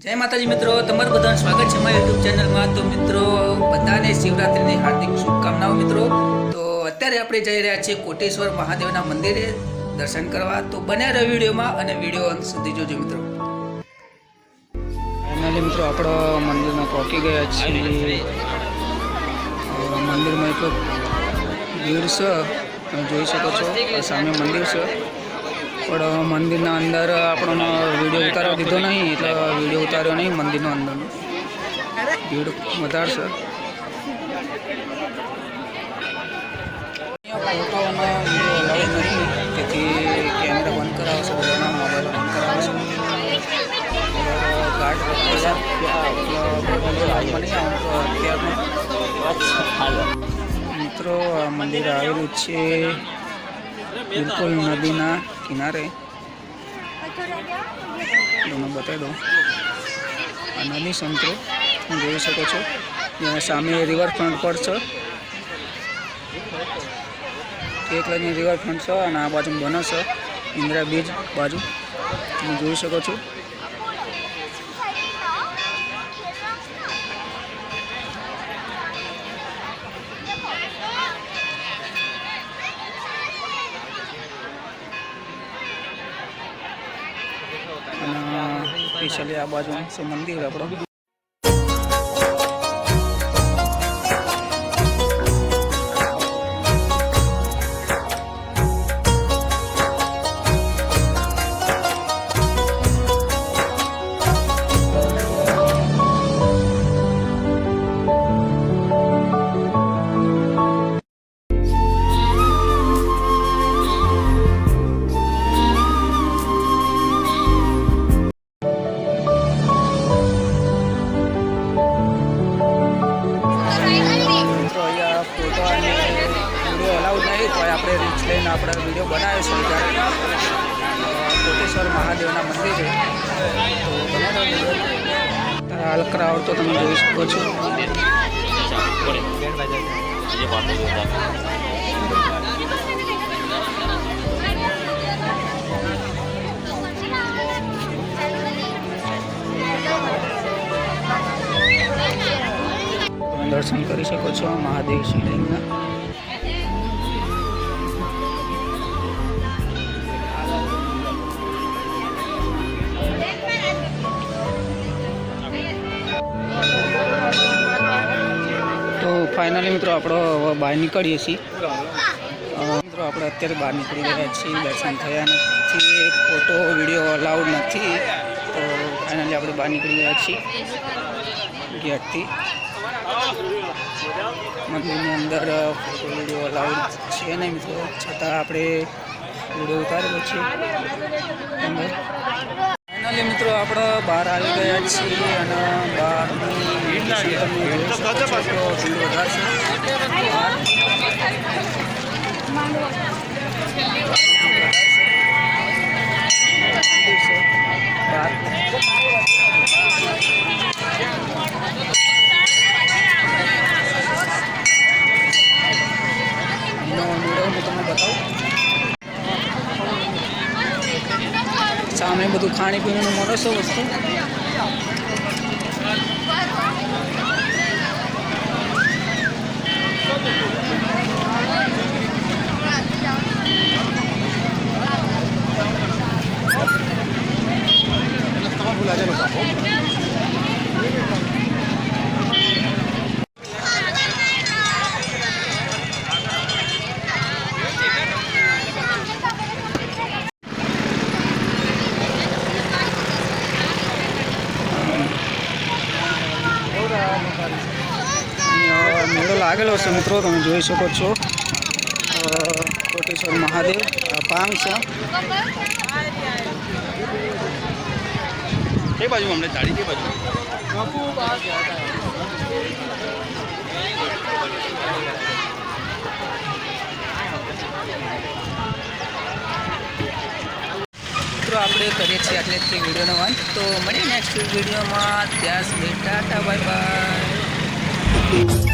જય માતાજી મિત્રો, તમારું બધાનું સ્વાગત છે મારી યુટ્યુબ ચેનલમાં। તો મિત્રો બધાને શિવરાત્રિની હાર્દિક શુભકામનાઓ મિત્રો। તો અત્યારે આપણે જઈ રહ્યા છીએ કોટેશ્વર મહાદેવના મંદિરે દર્શન કરવા। તો બન્યા રહો વિડીયોમાં અને વિડીયો અંત સુધી જોજો મિત્રો। ફાઇનલી મિત્રો આપણો મંદિરમાં પહોંચી ગયા છીએ। મંદિરમાં એટલો ભીડ છે, તમે જોઈ શકો છો, સામે મંદિર છે, પણ મંદિરના અંદર આપણને વિડીયો ઉતારવા દીધો નહીં, એટલે વિડીયો ઉતાર્યો નહીં મંદિરનો અંદરનો। ભીડ વધારે છે, ફોટો અને વિડીયો અલાઉડ નહીં, તેથી કેમેરા બંધ કરાવશે, બધાના મોબાઈલ બંધ કરાવશે। ગાર્ડ મિત્રો આ મંદિર આવેલું છે બિલકુલ નદીના કિનારે। તમને બતાવી દઉં, આ નદી છે મિત્રો, તમે જોઈ શકો છો, જેના સામે રિવરફ્રન્ટ પર છે, એક લાઈનની રિવરફ્રન્ટ છે અને આ બાજુ બને છે ઇન્દિરા બીચ બાજુ, તમે જોઈ શકો છો। स्पेशली आ बाजू से मंदिर अपना। આપણે રીચ લઈને આપણે વિડીયો બનાવ્યો છે ત્યારે કોટેશ્વર મહાદેવના મંદિરે। તો હલકર આવડતો તમે જોઈ શકો છો। તમે દર્શન કરી શકો છો મહાદેવ શિવલિંગના। फाइनली मित्रों आप बहार निकलीए छीए। मित्रों आप अत्यारे बहार निकली रह्या छीए, दर्शन थया नथी, फोटो विडियो अलाउड नहीं, तो फाइनली आप बहार निकली रह्या छीए गेट थी। मंदिर अंदर फोटो विडियो अलाउड है नहीं मित्रों, छतां आपणे विडियो उतारेलो छे अंदर। फाइनली मित्रों आप बहार आई गया छीए अने बहारनी सामे बधु खाणी पीणी मळे छे वस्तु। मेलो लागेलो छे मित्रों, तमे जोई शको छो। कोटेश्वर महादेव पांग छे। के बाजू हमने गाड़ी के बाजू मित्रों आपणे करीए छीए आटलेથી વિડિયોનો અંત। तो મળીએ નેક્સ્ટ વિડિયોમાં, ત્યાં સુધી ટાટા બાય બાય।